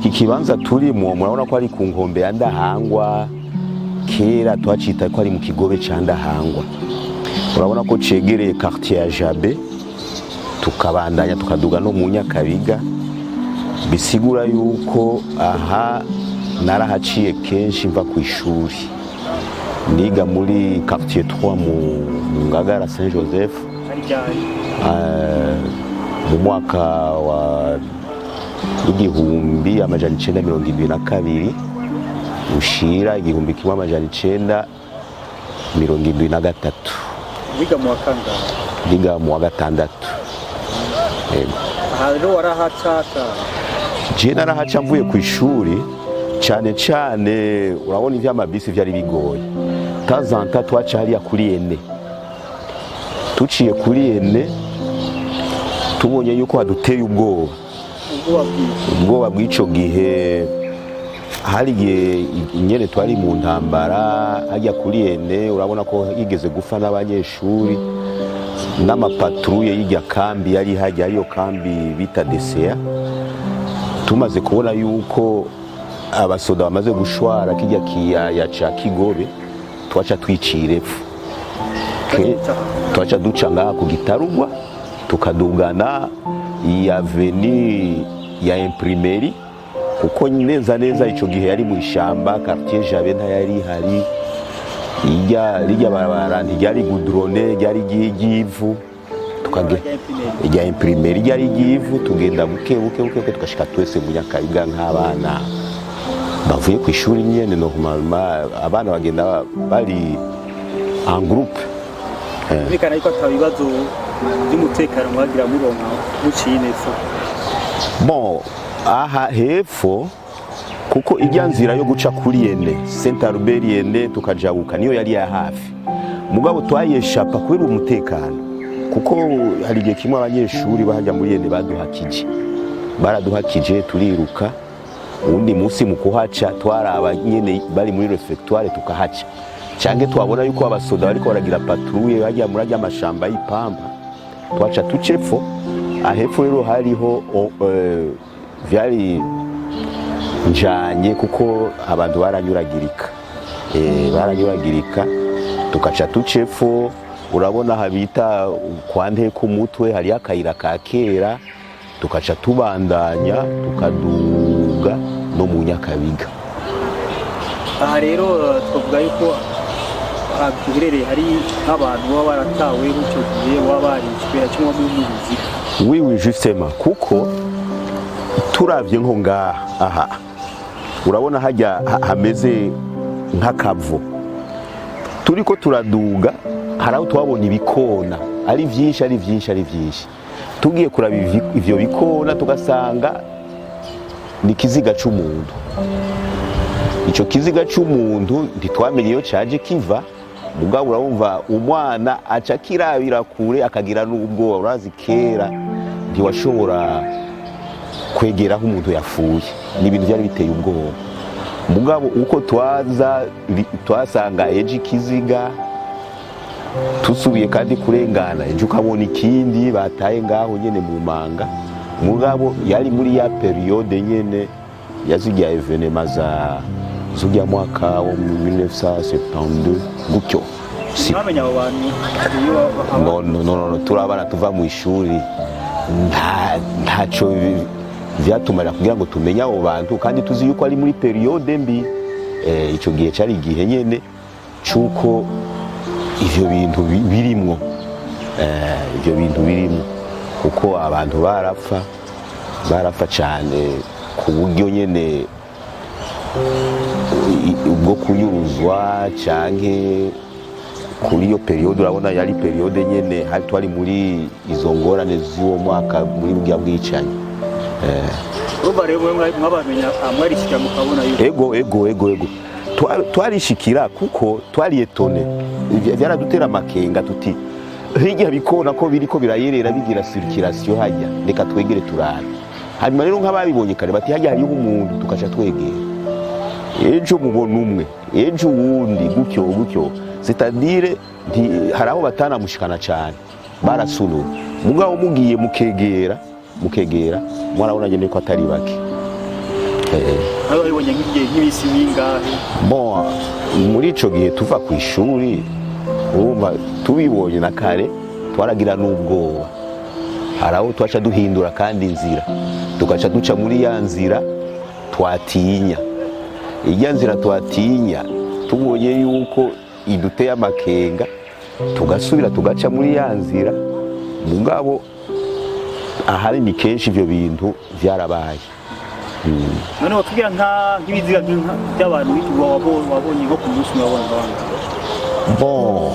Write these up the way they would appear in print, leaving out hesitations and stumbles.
iki kibanza turimo murabona ko ari ku nkombe ya Ndahangwa, kera twacita ko ari mu kigobe ca Ndahangwa. Urabona ko cegereye quartier ya Jabe, tukabandanya tukaduga no mu Nyakabiga, bisigura yuko aha narahaciye kenshi mva ku ishuri. Niga muri quartier 3 mu Ngagara Saint Joseph mu mwaka wa 1972 ushira 1973. Wiga mu wakanga? Niga mu wa gatandatu. Aha rero warahaca? Je narahaca mvuye ku ishuri cyane cyane, urabona ivy'amabisi vyari bigoye. Tazanta twaca hariya kuri Ene, tuciye kuri Ene tubonye yuko haduteye ubwoba bw'ico gihe. Hari igihe nyene twari mu ntambara hajya kuri Ene, urabona ko yigeze gufa n'abanyeshuri, n'amapatrouille y'irya kambi yari hajya, ariyo kambi bita DCA. Tumaze kubona yuko abasoda bamaze gushwara kijya kiyaya ca Kigobe, twaca twicira epfo. Twaca duca ngaha ku Gitarugwa tukadugana iyi avenue ya Imprimerie, kuko neza ico gihe yari mu ishamba. Quartier Jabe nta yari hari, rijya barabara ntiryari goudronné, ryari ry'ivu. Ijya Imprimerie ryari ry'ivu, tugenda buke tukashika twese mu Nyakabiga nk'abana bavuye ku ishuri nyene. Normalement abana bagenda bari en groupe. Bikana yuko atabibazo by'umutekano mwagira muronka muciye neza. Bon, aha hepfo kuko ijya nzira yo guca kuri Ene Saint Albert Ene tukajabuka niyo yari ya hafi, mugabo twayeshapa kubera umutekano, kuko hari igihe kimwe abanyeshuri bahajya muri Ene baraduhakije turiruka. Undi munsi mu kuhaca twaraba nyene bari muri refectoire tukahaca, cange twabona yuko abasoda bariko baragira patrouille bajya muri ajya amashamba y'ipamba, twaca tucepfo. Ahepfo rero hariho vyari njanye, kuko abantu baranyuragirika, tukaca tucepfo. Urabona habita kwa Nteko Umutwe, hari akayira ka kera, tukaca tubandanya tukaduga no mu Nyakabiga. Aha rero twavuga yuko duherereye hari nk'abantu baba baratawe icyo gihe baba barishwe cyangwa n'umuzi. Oui, justement, kuko turavye nko ngaha, aha urabona hajya hameze nk'akavu, turiko turaduga hari aho twabona ibikona ari vyinshi. Tugiye kuraba ivyo bikona tugasanga ni kiziga c'umuntu. Ico kiziga c'umuntu ntitwamenye iyo caje kiva, mugabo urumva umwana aca kirabira kure akagira n'ubwoba. Urazi kera ntiwashobora kwegera aho umuntu yapfuye, ni ibintu byari biteye ubwoba. Mugabo uko twasanga ejo ikiziga, tusubiye kandi kurengana ejo ukabona ikindi bataye ngaho nyene mu manga. Mugabo yari muri ya periode nyene yazijya evenema zujya mwaka wa 1972 gutyo. Mwamenya abo bantu? No, turabana tuva mu ishuri, ntaco vyatumara kugira ngo tumenye abo bantu, kandi tuzi yuko ari muri periode mbi. Ico gihe cari igihe nyene cuko ivyo bintu birimwo, kuko abantu barapfa cyane, ku buryo nyene ubwo kunyuruzwa canke kuri iyo periode. Urabona yari periode nyene hari twari muri izo ngorane z'uwo mwaka muri bwa bwicanyi. Urumva rero mwabamenya mwarishikira mukabona yuko ego twarishikira, kuko twari etone, byaradutera amakenga tuti hirya bikona ko biriko birayerera bigira circulation hajya, reka twegere turabe. Hanyuma rero nk'ababibonye kare bati hajya hariho umuntu, tukaca twegera. Ejo mubona umwe, ejo uwundi, gutyo. C'est-à-dire hari aho batanamushikana cyane, barasunura. Mugabo mugiye mukegera mwarabona nyene ko atari bake. nawe wabibonye nk'ibisi bingahe? Bon, muri ico gihe tuva ku ishuri urumva tubibonye na kare twaragira n'ubwoba, hari aho twaca duhindura kandi inzira tugaca duca muri ya nzira twatinya. Ijya nzira twatinya tubonye yuko iduteye amakenga tugasubira tugaca muri ya nzira, mugabo ahari ni kenshi ibyo bintu byarabaye. None watubwira nk'ibiziga by'abantu wabonye nko ku munsi wabonye? Bon,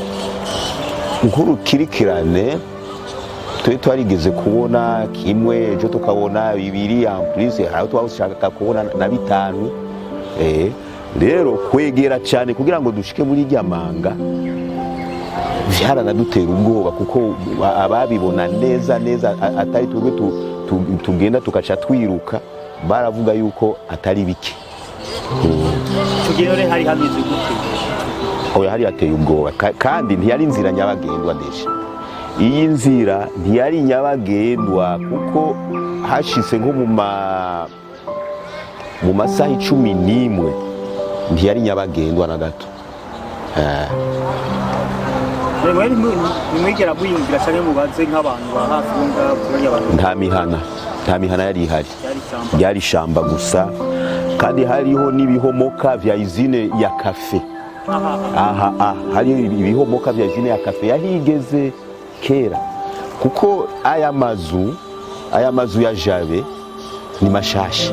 nk'urukirikirane twe twarigeze kubona kimwe, ejo tukabona bibiri, en plus hari aho twashaka kubona na bitanu. Rero kwegera cyane kugira ngo dushike muri irya manga byaranadutera ubwoba, kuko ababibona neza neza atari twebwe tugenda tugaca twiruka, baravuga yuko atari bike. Tugere hari hameze gute? Oya, hari hateye ubwoba kandi ntiyari inzira nyabagendwa desha. Iyi nzira ntiyari nyabagendwa kuko hashitse nko mu masaha 11 ntiyari nyabagendwa na gato. Nimwigera muyingira cyane mubaze nk'abantu ba hafi ngaho? Nta mihana yari ihari, ryari shamba gusa, kandi hariho n'ibihomoka vya izine ya kafe. Hariho ibihomoka vya izine ya kafe yahigeze kera, kuko aya mazu ya Jabe ni mashasha.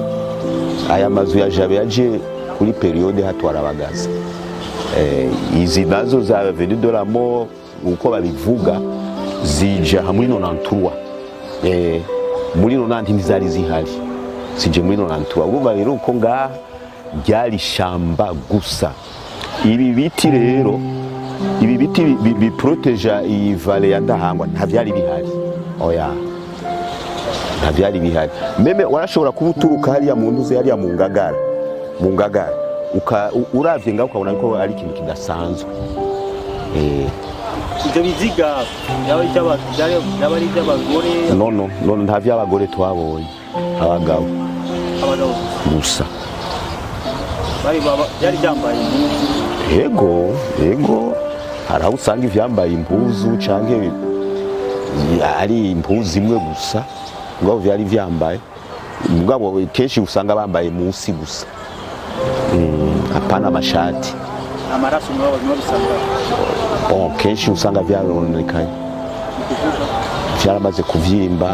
Aya mazu ya Jabe yaje kuri periode hatwara abagaza. Izi nazo za Avenue de la Mort uko babivuga zija hamwe 93. Muri 90 ntizari zihari, sije muri 93. Urumva rero uko ngaha byari shamba gusa. Ibi biti rero, ibi biti biproteja iyi vale ya Ndahangwa nta byari bihari. Oya, nta byari bihari. Meme warashobora kubuturuka hariya mu ntuze hariya mu Ngagara uravye ngaho ukabona ko ari ikintu kidasanzwe. Ibyo biziga byaba ari iby'abagore? No, nta by'abagore twabonye, abagabo gusa. Byari byambaye impuzu? Yego, hari aho usanga ivyambaye impuzu canke ari impuzu imwe gusa, ngabo byari vyambaye, mugabo kenshi usanga bambaye munsi gusa, apana amashati. Amaraso mwaba bisanga? Bon, kenshi usanga byaronekanye, byaramaze kuvyimba.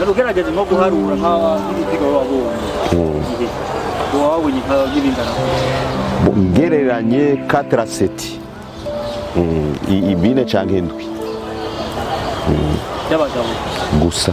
Ugerageze nko guharura nk'ibiziga wabonye nk'ibingana? Ngereranye 4-7, ibine canke indwi by'abagabo gusa.